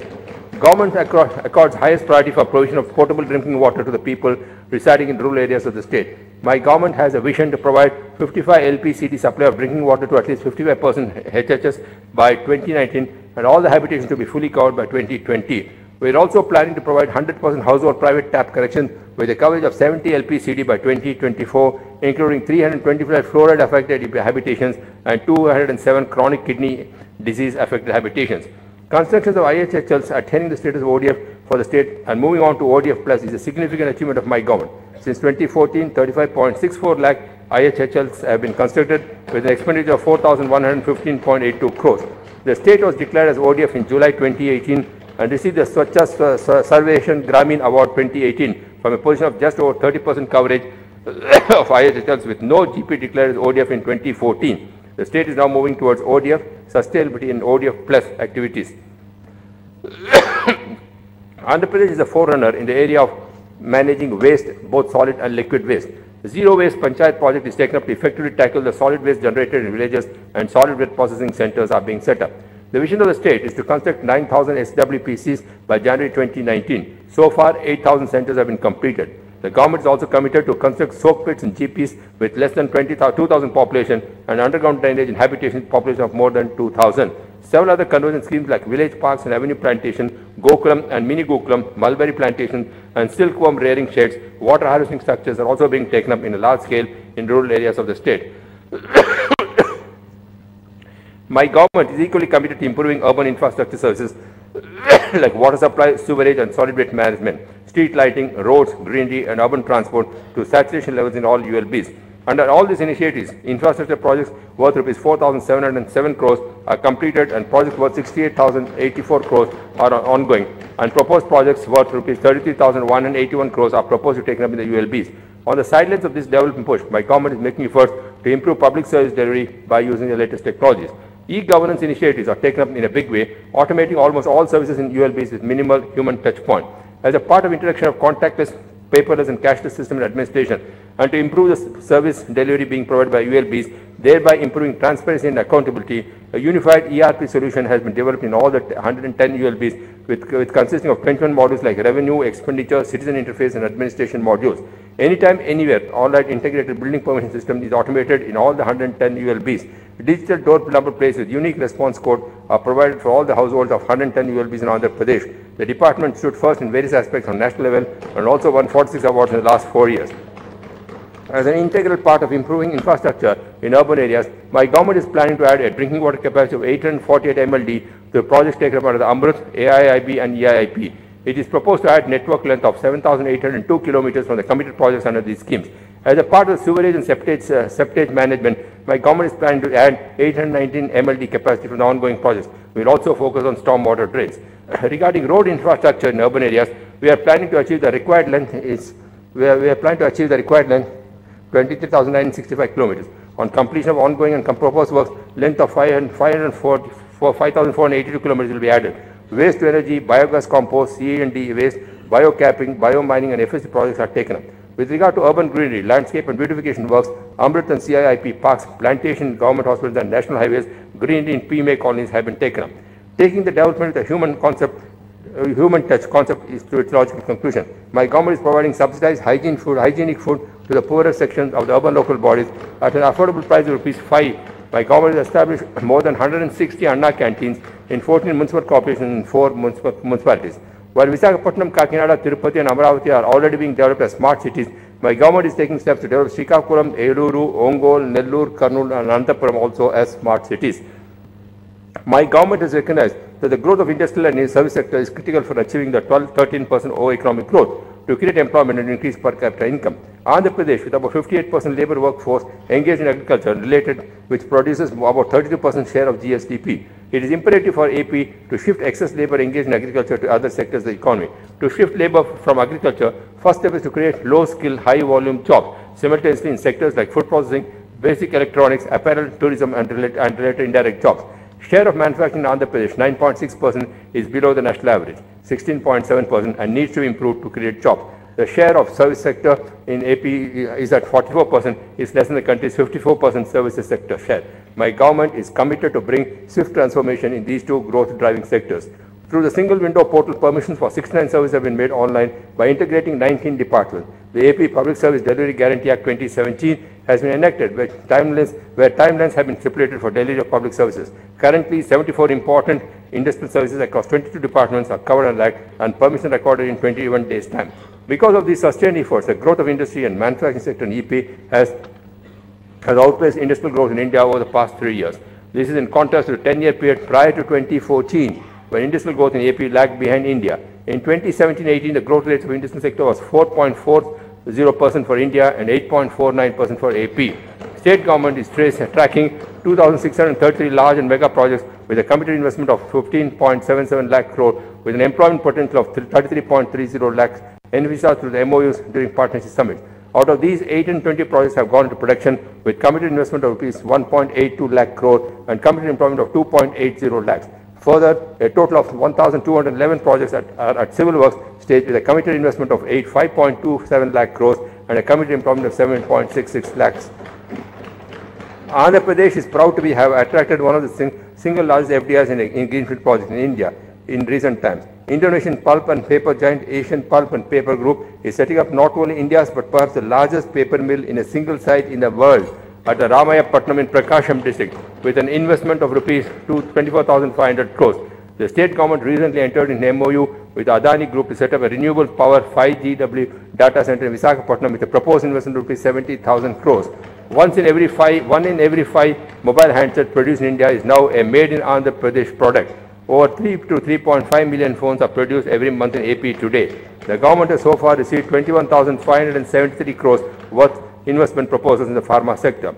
Government accords highest priority for provision of potable drinking water to the people residing in rural areas of the state. My government has a vision to provide 55 LPCT supply of drinking water to at least 55% HHS by 2019 and all the habitations to be fully covered by 2020. We are also planning to provide 100% household private tap connection with a coverage of 70 LPCT by 2024, including 325 fluoride affected habitations and 207 chronic kidney disease affected habitations. Constructions of IHHLs attaining the status of ODF for the state and moving on to ODF Plus is a significant achievement of my government. Since 2014, 35.64 lakh IHHLs have been constructed with an expenditure of 4,115.82 crores. The state was declared as ODF in July 2018 and received the Swachha Sarveshan Gramin Award 2018 from a position of just over 30% coverage of IHHLs with no GP declared as ODF in 2014. The state is now moving towards ODF, sustainability and ODF plus activities. Andhra Pradesh is a forerunner in the area of managing waste, both solid and liquid waste. The Zero Waste Panchayat project is taken up to effectively tackle the solid waste generated in villages, and solid waste processing centers are being set up. The vision of the state is to construct 9,000 SWPCs by January 2019. So far, 8,000 centers have been completed. The government is also committed to construct soak pits and GPs with less than 2,000 population and underground drainage and habitation population of more than 2,000. Several other conversion schemes like village parks and avenue plantation, Gokulam and mini Gokulam, mulberry plantation and silkworm rearing sheds, water harvesting structures are also being taken up in a large scale in rural areas of the state. My government is equally committed to improving urban infrastructure services like water supply, sewerage and solid waste management, street lighting, roads, greenery and urban transport to saturation levels in all ULBs. Under all these initiatives, infrastructure projects worth Rs 4,707 crores are completed and projects worth 68,084 crores are ongoing, and proposed projects worth Rs 33,181 crores are proposed to be taken up in the ULBs. On the sidelines of this development push, my government is making efforts to improve public service delivery by using the latest technologies. E-governance initiatives are taken up in a big way, automating almost all services in ULBs with minimal human touch point. As a part of introduction of contactless, paperless and cashless system and administration, and to improve the service delivery being provided by ULBs, thereby improving transparency and accountability, a unified ERP solution has been developed in all the 110 ULBs with consisting of 21 modules like revenue, expenditure, citizen interface and administration modules. Anytime, anywhere, all-right integrated building permission system is automated in all the 110 ULBs. Digital door number plates with unique response code are provided for all the households of 110 ULBs in Andhra Pradesh. The department stood first in various aspects on national level and also won 46 awards in the last 4 years. As an integral part of improving infrastructure in urban areas, my government is planning to add a drinking water capacity of 848 MLD to projects taken up under the Amrut, AIIB and EIIP. It is proposed to add network length of 7,802 kilometers from the committed projects under these schemes. As a part of the sewerage and septage management, my government is planning to add 819 MLD capacity from the ongoing projects. We will also focus on stormwater drains. Regarding road infrastructure in urban areas, we are planning to achieve the required length 23,965 kilometers. On completion of ongoing and proposed works, length of 5,482 kilometers will be added. Waste to energy, biogas compost, C&D waste, biocapping, biomining and FSC projects are taken up. With regard to urban greenery, landscape and beautification works, Amrit and CIIP parks, plantation, government hospitals and national highways, greenery in PMA colonies have been taken up. Taking the development of the human touch concept is to its logical conclusion. My government is providing subsidized hygienic food to the poorer sections of the urban local bodies at an affordable price of ₹5. My government has established more than 160 Anna canteens in 14 municipal corporations and 4 municipalities. While Visakhapatnam, Kakinada, Tirupati and Amaravati are already being developed as smart cities, my government is taking steps to develop Srikakulam, Eluru, Ongole, Nellore, Kurnool and Anantapuram also as smart cities. My government has recognized that the growth of industrial and service sector is critical for achieving the 12-13% overall economic growth to create employment and increase per capita income. Andhra Pradesh, with about 58% labor workforce engaged in agriculture related, which produces about 32% share of GSDP. It is imperative for AP to shift excess labor engaged in agriculture to other sectors of the economy. To shift labor from agriculture, first step is to create low-skill, high-volume jobs simultaneously in sectors like food processing, basic electronics, apparel, tourism and related indirect jobs. Share of manufacturing in Andhra Pradesh, 9.6%, is below the national average, 16.7%, and needs to improve to create jobs. The share of service sector in AP is at 44%, is less than the country's 54% services sector share. My government is committed to bring swift transformation in these two growth-driving sectors. Through the single window portal, permissions for 69 services have been made online by integrating 19 departments. The AP Public Service Delivery Guarantee Act 2017 has been enacted where timelines have been stipulated for delivery of public services. Currently, 74 important industrial services across 22 departments are covered under the Act and permission recorded in 21 days' time. Because of these sustained efforts, the growth of industry and manufacturing sector in EP has outpaced industrial growth in India over the past 3 years. This is in contrast to the 10-year period prior to 2014, when industrial growth in AP lagged behind India. In 2017-18, the growth rate of the industrial sector was 4.40% for India and 8.49% for AP. State government is tracking 2,633 large and mega projects with a committed investment of 15.77 lakh crore with an employment potential of 33.30 lakhs envisaged through the MOUs during partnership summits. Out of these, 820 projects have gone into production with committed investment of rupees 1.82 lakh crore and committed employment of 2.80 lakhs. Further, a total of 1,211 projects are at civil works stage with a committed investment of 5.27 lakh crores and a committed employment of 7.66 lakhs. Andhra Pradesh is proud to have attracted one of the single largest FDIs in greenfield projects in India in recent times. Indonesian pulp and paper giant Asian Pulp and Paper Group is setting up not only India's but perhaps the largest paper mill in a single site in the world at the Ramayapatnam in Prakasham district with an investment of rupees 24,500 crores. The state government recently entered in an MOU with the Adani Group to set up a renewable power 5GW data center in Visakhapatnam with a proposed investment of rupees 70,000 crores. One in every five mobile handsets produced in India is now a made in Andhra Pradesh product. Over 3 to 3.5 million phones are produced every month in AP today. The government has so far received 21,573 crores worth investment proposals in the pharma sector.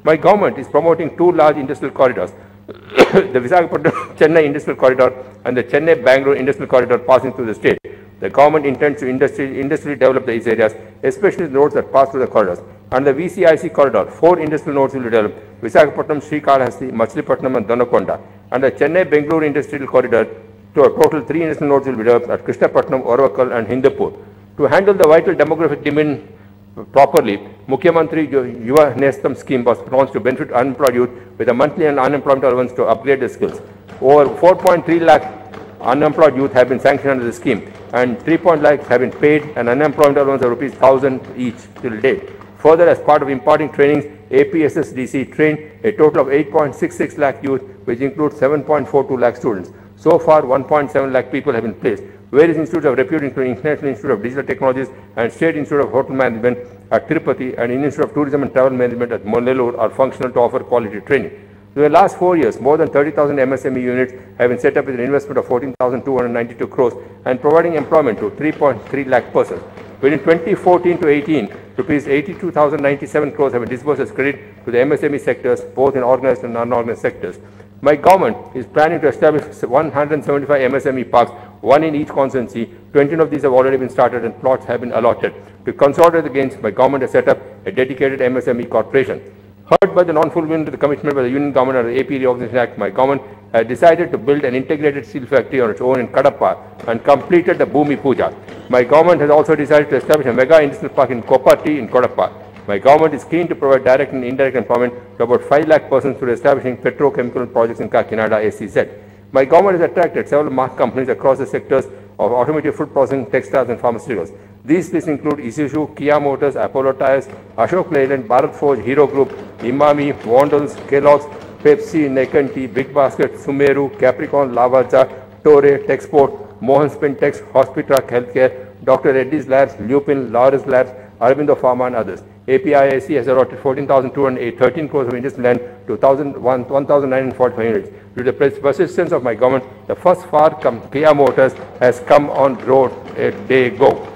My government is promoting two large industrial corridors, the Visakhapatnam-Chennai Industrial Corridor and the Chennai-Bangalore Industrial Corridor passing through the state. The government intends to industrially develop these areas, especially the roads that pass through the corridors. And the VCIC corridor, 4 industrial nodes will be developed, Visakhapatnam, Srikalahasti, Machilipatnam and Donakonda. And the Chennai-Bangalore Industrial Corridor, to a total 3 industrial nodes will be developed at Krishnapatnam, Orvakal and Hindupur. To handle the vital demographic demand properly, Mukhyamantri Yuva Nestam scheme was launched to benefit unemployed youth with a monthly and unemployment allowance to upgrade their skills. Over 4.3 lakh unemployed youth have been sanctioned under the scheme and 3.0 lakhs have been paid and unemployment allowance of rupees 1,000 each till date. Further, as part of imparting trainings, APSSDC trained a total of 8.66 lakh youth, which includes 7.42 lakh students. So far, 1.7 lakh people have been placed. Various institutes of repute, including International Institute of Digital Technologies and State Institute of Hotel Management at Tirupati and Institute of Tourism and Travel Management at Monelur, are functional to offer quality training. In the last 4 years, more than 30,000 MSME units have been set up with an investment of 14,292 crores and providing employment to 3.3 lakh persons. Within 2014 to 18, rupees 82,097 crores have been disbursed as credit to the MSME sectors, both in organized and unorganized sectors. My government is planning to establish 175 MSME parks, 1 in each constituency. 20 of these have already been started and plots have been allotted. To consolidate the gains, my government has set up a dedicated MSME corporation. Hurt by the non-fulfillment of the commitment by the Union Government under the AP Reorganization Act, my government has decided to build an integrated steel factory on its own in Kadapa and completed the Bhumi Puja. My government has also decided to establish a mega industrial park in Kopati in Kadapa. My government is keen to provide direct and indirect employment to about 5 lakh persons through establishing petrochemical projects in Kakinada, SEZ. My government has attracted several marque companies across the sectors of automotive, food processing, textiles and pharmaceuticals. These lists include Isuzu, Kia Motors, Apollo Tyres, Ashok Leyland, Bharat Forge, Hero Group, Imami, Wandels, Kellogg's, Pepsi, Neck & Tea, Big Basket, Sumeru, Capricorn, Lavazza, Torre, Texport, Mohan Spintex, Hospitrack Healthcare, Dr. Reddy's Labs, Lupin, Laurus Labs, Aurobindo Pharma and others. APIIC has allotted 14,213 crores of industrial land to 1,945 units. Due to the persistence of my government, the first Kia Motors has come on road a day ago.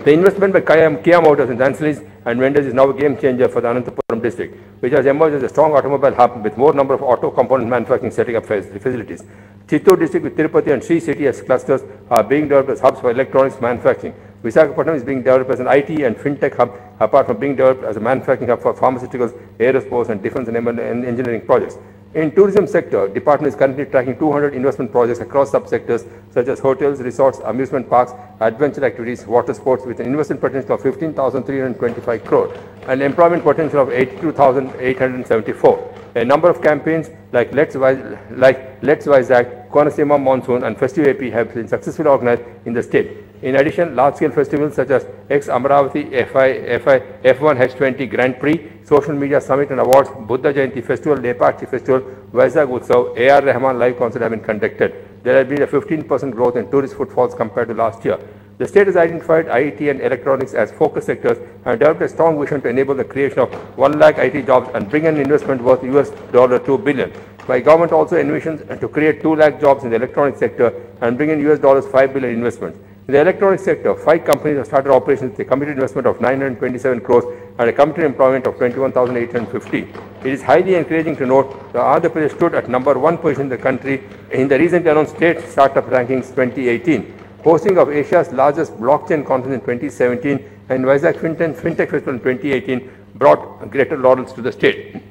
The investment by Kia Motors in ancillaries and vendors is now a game changer for the Anantapur district, which has emerged as a strong automobile hub with more number of auto component manufacturing setting up facilities. Chittoor district with Tirupati and Sri City as clusters are being developed as hubs for electronics manufacturing. Visakhapatnam is being developed as an IT and fintech hub, apart from being developed as a manufacturing hub for pharmaceuticals, aerospace and defense and engineering projects. In tourism sector, department is currently tracking 200 investment projects across subsectors such as hotels, resorts, amusement parks, adventure activities, water sports with an investment potential of 15,325 crore and employment potential of 82,874. A number of campaigns like Let's Vizag, Konasema Monsoon and Festive AP have been successfully organized in the state. In addition, large-scale festivals such as Amravati F1 H20 Grand Prix, Social Media Summit and Awards, Buddha Jayanti Festival, Lepakshi Festival, Vizag Utsav, A.R. Rahman Live Concert have been conducted. There has been a 15% growth in tourist footfalls compared to last year. The state has identified IT and electronics as focus sectors and developed a strong vision to enable the creation of 1 lakh IT jobs and bring in investment worth $2 billion. My government also envisions to create 2 lakh jobs in the electronics sector and bring in $5 billion investments. In the electronics sector, 5 companies have started operations with a committed investment of 927 crores and a committed employment of 21,850. It is highly encouraging to note that Andhra Pradesh stood at #1 position in the country in the recently announced State Startup Rankings 2018. hosting of Asia's largest blockchain conference in 2017 and Vizag Fintech Festival in 2018 brought greater laurels to the state.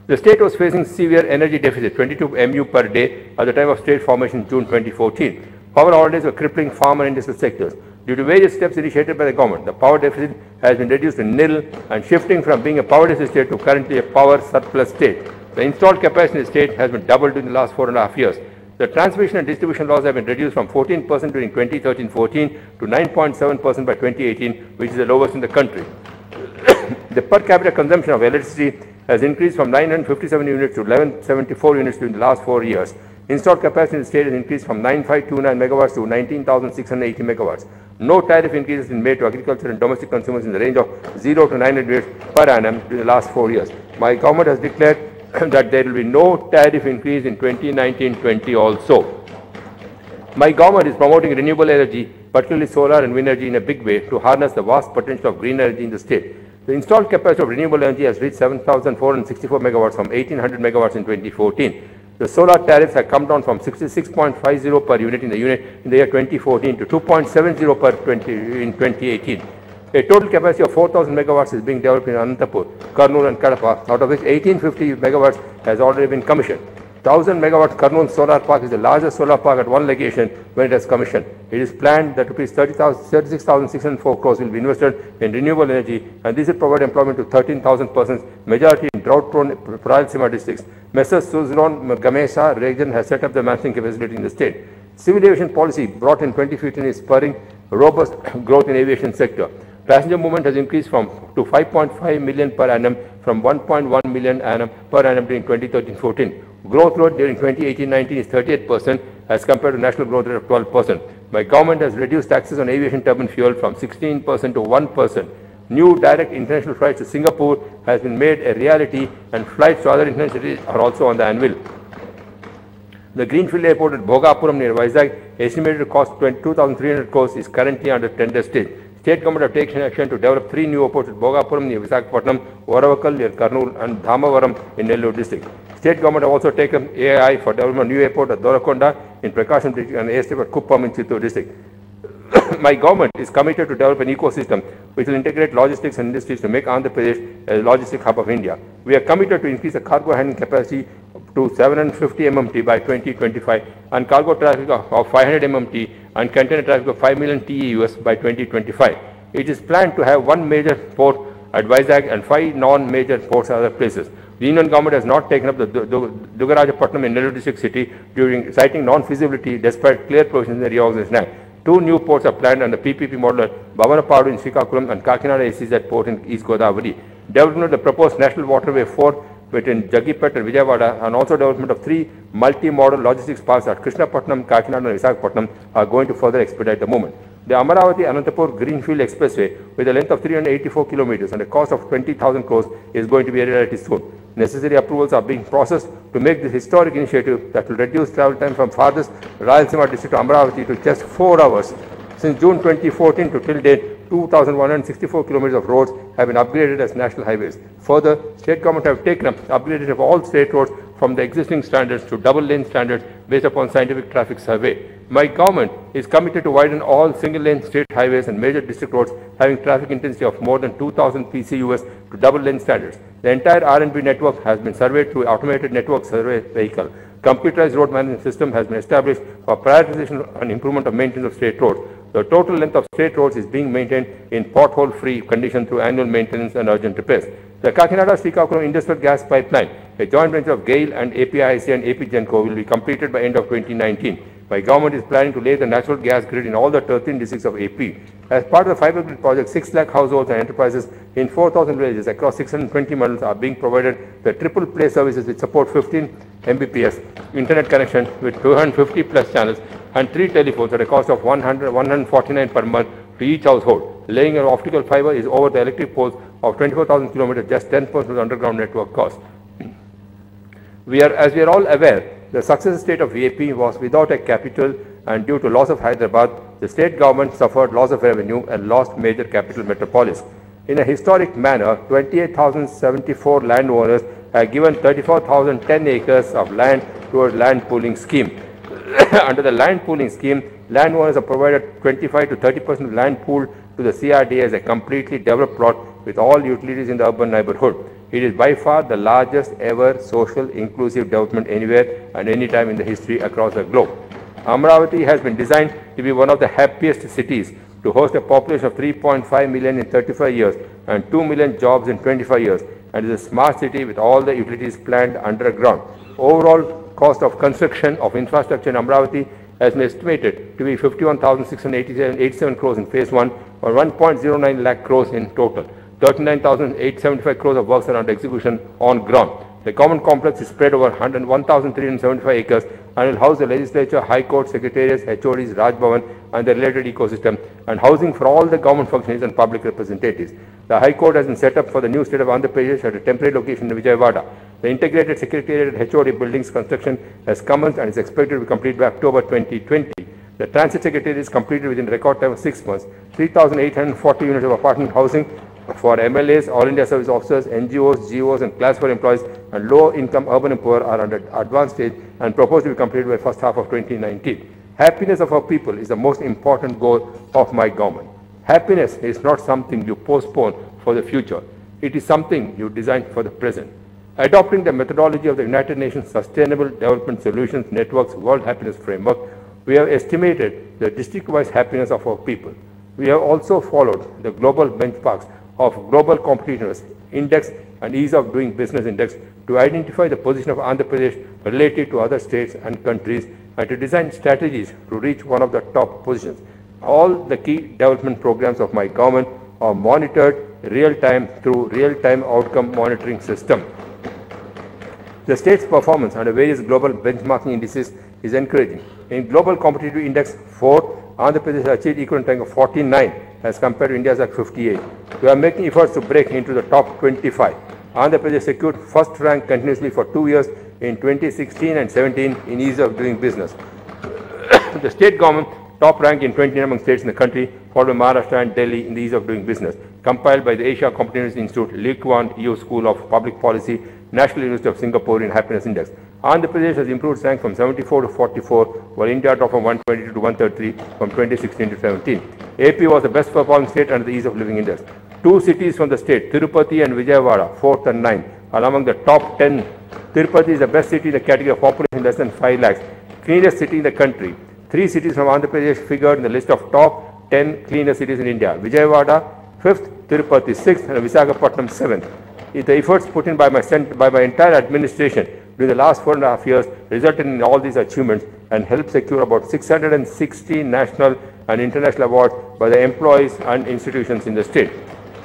The state was facing severe energy deficit, 22 MU per day, at the time of state formation in June 2014. Power outages were crippling farm and industrial sectors. Due to various steps initiated by the government, the power deficit has been reduced to nil and shifting from being a power deficit state to currently a power surplus state. The installed capacity in the state has been doubled in the last 4.5 years. The transmission and distribution loss have been reduced from 14% during 2013-14 to 9.7% by 2018, which is the lowest in the country. The per capita consumption of electricity has increased from 957 units to 1174 units during the last 4 years. Installed capacity in the state has increased from 9529 megawatts to 19,680 megawatts. No tariff increase has been made to agriculture and domestic consumers in the range of 0 to 900 units per annum during the last 4 years. My government has declared that there will be no tariff increase in 2019-20 also. My government is promoting renewable energy, particularly solar and wind energy, in a big way to harness the vast potential of green energy in the state. The installed capacity of renewable energy has reached 7,464 megawatts from 1,800 megawatts in 2014. The solar tariffs have come down from 66.50 per unit in the year 2014 to 2.70 per in 2018. A total capacity of 4,000 megawatts is being developed in Anantapur, Kurnool and Kadapa, out of which 1,850 megawatts has already been commissioned. 1,000 megawatts Kurnool solar park is the largest solar park at one location when it has commissioned. It is planned that rupees 36,604 crores will be invested in renewable energy, and this will provide employment to 13,000 persons, majority in drought-prone Rayalaseema districts. Messrs. Suzlon Gamesa region has set up the manufacturing capacity in the state. Civil aviation policy brought in 2015 is spurring robust growth in aviation sector. Passenger movement has increased to 5.5 million per annum from 1.1 million per annum during 2013-14. Growth rate during 2018-19 is 38% as compared to national growth rate of 12%. My government has reduced taxes on aviation turbine fuel from 16% to 1%. New direct international flights to Singapore has been made a reality, and flights to other international cities are also on the anvil. The Greenfield Airport at Bhogapuram near Vizag, estimated to cost 2,300 crores, is currently under tender stage. State government have taken action to develop 3 new airports at Bhogapuram near Visakhapatnam, Varavakal near Kurnool, and Dhamavaram in Nellore district. State government have also taken AI for development of new airport at Dorakonda in Prakasam district and airstrip at Kuppam in Chittoor district. My government is committed to develop an ecosystem which will integrate logistics and industries to make Andhra Pradesh a logistic hub of India. We are committed to increase the cargo handling capacity to 750 MMT by 2025 and cargo traffic of 500 MMT and container traffic of 5 million TEUs by 2025. It is planned to have 1 major port at Vizag and 5 non-major ports at other places. The Union government has not taken up the Dugarajapatnam in Nellore district city citing non-feasibility despite clear provisions in the Reorganization Act. 2 new ports are planned under PPP model at Bavanapadu in Srikakulam and Kakinada SEZ port in East Godavari. Development of the proposed National Waterway 4 between Jagipet and Vijayawada, and also development of 3 multi-modal logistics parks at Krishnapatnam, Kakinada and Visakhapatnam are going to further expedite the movement. The Amaravati-Anantapur Greenfield Expressway with a length of 384 kilometers and a cost of 20,000 crores is going to be a reality soon. Necessary approvals are being processed to make this historic initiative that will reduce travel time from farthest Rayalaseema district to Amaravati to just 4 hours. Since June 2014 to till date, 2,164 kilometers of roads have been upgraded as national highways. Further, state government have taken up upgradation of all state roads from the existing standards to double-lane standards based upon scientific traffic survey. My government is committed to widen all single-lane state highways and major district roads having traffic intensity of more than 2,000 PCUs to double-lane standards. The entire R&B network has been surveyed through automated network survey vehicle. Computerized road management system has been established for prioritization and improvement of maintenance of state roads. The total length of state roads is being maintained in pothole-free condition through annual maintenance and urgent repairs. The Kakinada-Srikakulam Industrial Gas Pipeline, a joint venture of GAIL and APIC and AP Genco, will be completed by end of 2019. My government is planning to lay the natural gas grid in all the 13 districts of AP. As part of the fiber grid project, 6 lakh households and enterprises in 4,000 villages across 620 mandals are being provided the triple play services which support 15 Mbps internet connection with 250 plus channels and 3 telephones at a cost of 149 per month to each household. Laying of optical fiber is over the electric poles of 24,000 kilometers, just 10% of the underground network cost. As we are all aware, the success state of AP was without a capital, and due to loss of Hyderabad, the state government suffered loss of revenue and lost major capital metropolis. In a historic manner, 28,074 landowners have given 34,010 acres of land towards land pooling scheme. Under the land pooling scheme, Landowners are provided 25 to 30% of land pool to the CRDA as a completely developed plot with all utilities in the urban neighborhood. It is by far the largest ever social inclusive development anywhere and anytime in the history across the globe. Amravati has been designed to be one of the happiest cities to host a population of 3.5 million in 35 years and 2 million jobs in 25 years, and is a smart city with all the utilities planned underground. Overall cost of construction of infrastructure in Amravati has been estimated to be 51,687 crores in phase 1 or 1.09 lakh crores in total. 39,875 crores of works are under execution on ground. The government complex is spread over 1,375 acres and will house the legislature, high court, secretariats, HODs, Raj Bhavan and the related ecosystem, and housing for all the government functionaries and public representatives. The High Court has been set up for the new state of Andhra Pradesh at a temporary location in Vijayawada. The integrated secretariat and HOD buildings construction has commenced and is expected to be completed by October 2020. The transit secretariat is completed within record time of 6 months. 3,840 units of apartment housing for MLAs, All India Service Officers, NGOs, GOs and Class 4 employees and low-income urban and poor are under advanced stage and proposed to be completed by first half of 2019. Happiness of our people is the most important goal of my government. Happiness is not something you postpone for the future. It is something you design for the present. Adopting the methodology of the United Nations Sustainable Development Solutions Network's World Happiness Framework, we have estimated the district-wise happiness of our people. We have also followed the global benchmarks of Global Competitiveness Index and Ease of Doing Business Index to identify the position of Andhra Pradesh relative to other states and countries and to design strategies to reach one of the top positions. All the key development programs of my government are monitored real-time through real-time outcome monitoring system. The state's performance under various global benchmarking indices is encouraging. In Global Competitive Index 4, Andhra Pradesh has achieved equivalent rank of 49 as compared to India's at 58. We are making efforts to break into the top 25. Andhra Pradesh secured first rank continuously for 2 years in 2016 and 17 in ease of doing business. The state government top rank in 29 among states in the country, followed by Maharashtra and Delhi in the ease of doing business. Compiled by the Asia Competitiveness Institute, Lee Kuan Yew School of Public Policy, National University of Singapore in Happiness Index. Andhra Pradesh has improved its rank from 74 to 44, while India dropped from 122 to 133 from 2016 to 17. AP was the best performing state under the ease of living index. 2 cities from the state, Tirupati and Vijayawada, 4th and 9th, are among the top 10. Tirupati is the best city in the category of population less than 5 lakhs, cleanest city in the country. 3 cities from Andhra Pradesh figured in the list of top 10 cleanest cities in India. Vijayawada, 5th, Tirupati, 6th, and Visakhapatnam, 7th. The efforts put in by my entire administration during the last 4.5 years resulted in all these achievements and helped secure about 660 national and international awards by the employees and institutions in the state.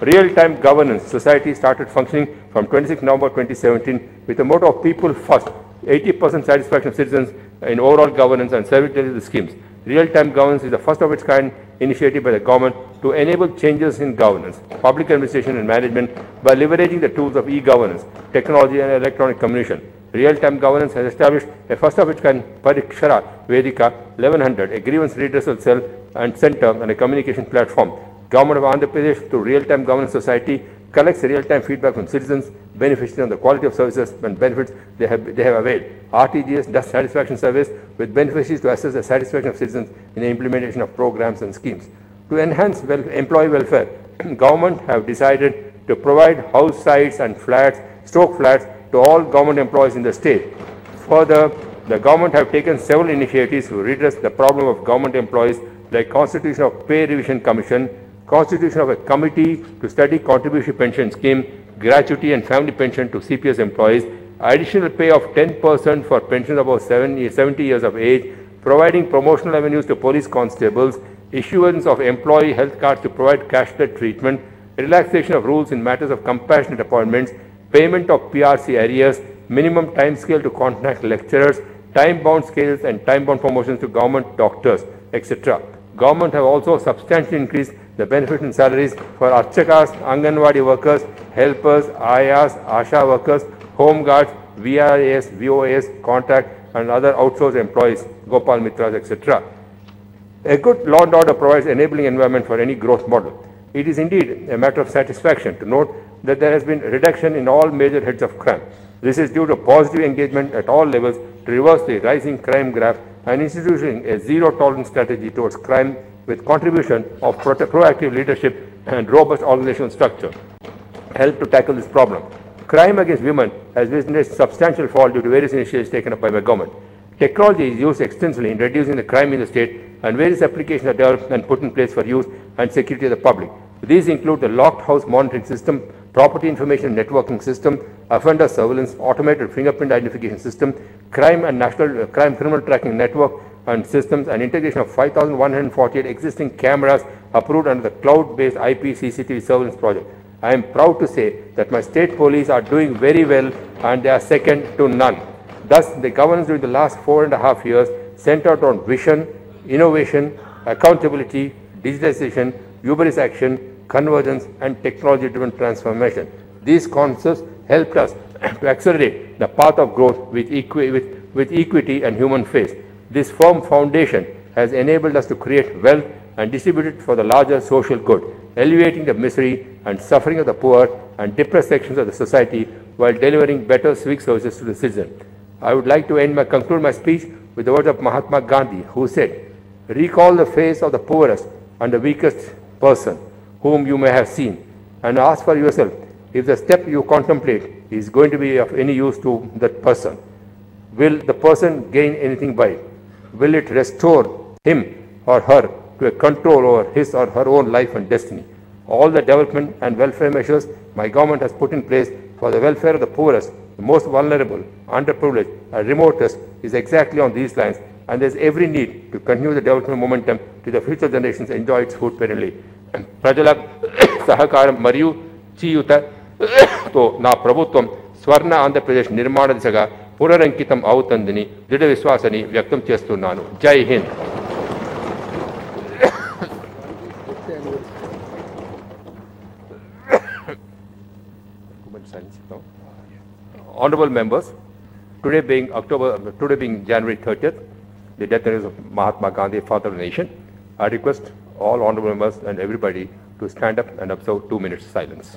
Real-time governance society started functioning from 26 November 2017 with the motto of people first, 80% satisfaction of citizens in overall governance and service delivery schemes. Real-time governance is the first of its kind initiative by the government to enable changes in governance, public administration and management by leveraging the tools of e-governance, technology and electronic communication. Real-time governance has established a first of its kind Parikshara Vedika 1100, a grievance redressal cell and center and a communication platform. Government of Andhra Pradesh through Real-Time Governance Society collects real-time feedback from citizens, beneficiaries on the quality of services and benefits they have availed. RTGS does satisfaction surveys with beneficiaries to assess the satisfaction of citizens in the implementation of programs and schemes. To enhance employee welfare, government have decided to provide house sites and flats, stroke flats to all government employees in the state. Further, the government have taken several initiatives to redress the problem of government employees like constitution of pay revision commission, constitution of a committee to study contributory pension scheme, gratuity and family pension to CPS employees, additional pay of 10% for pensions above 70 years of age, providing promotional avenues to police constables, issuance of employee health cards to provide cashless treatment, relaxation of rules in matters of compassionate appointments, payment of PRC arrears, minimum time scale to contact lecturers, time-bound scales and time-bound promotions to government doctors, etc. Government have also substantially increased the benefits and salaries for Archakas, Anganwadi workers, helpers, Ayas, Asha workers, home guards, VRAS, VOAs, contract and other outsourced employees, Gopal Mitras, etc. A good law and order provides enabling environment for any growth model. It is indeed a matter of satisfaction to note that there has been a reduction in all major heads of crime. This is due to positive engagement at all levels to reverse the rising crime graph and instituting a zero-tolerance strategy towards crime with contribution of proactive leadership and robust organizational structure help to tackle this problem. Crime against women has witnessed substantial fall due to various initiatives taken up by my government. Technology is used extensively in reducing the crime in the state, and various applications are developed and put in place for use and security of the public. These include the locked house monitoring system, property information networking system, offender surveillance, automated fingerprint identification system, crime and national crime criminal tracking network and systems, and integration of 5,148 existing cameras approved under the cloud-based IP CCTV surveillance project. I am proud to say that my state police are doing very well and they are second to none. Thus, the governance during the last 4.5 years centered on vision, innovation, accountability, digitization, hubris action, convergence, and technology-driven transformation. These concepts helped us to accelerate the path of growth with equity and human face. This firm foundation has enabled us to create wealth and distribute it for the larger social good, alleviating the misery and suffering of the poor and depressed sections of the society while delivering better civic services to the citizen. I would like to conclude my speech with the words of Mahatma Gandhi, who said, "Recall the face of the poorest and the weakest person whom you may have seen, and ask for yourself if the step you contemplate is going to be of any use to that person. Will the person gain anything by it? Will it restore him or her to a control over his or her own life and destiny? All the development and welfare measures my government has put in place for the welfare of the poorest, the most vulnerable, underprivileged, and remotest is exactly on these lines, and there is every need to continue the development momentum to the future generations enjoy its fruit perennially. ప్రజల సహకారం మరియు చేయూతతో నా ప్రభుత్వం స్వర్ణ ఆంధ్రప్రదేశ్ నిర్మాణ దిశగా పునరంకితం అవుతుందని దృఢ విశ్వాసాన్ని వ్యక్తం చేస్తున్నాను. జై Hind. Honorable members, today being January 30th, the death anniversary of Mahatma Gandhi, father of the nation, I request all honorable members and everybody to stand up and observe 2 minutes silence.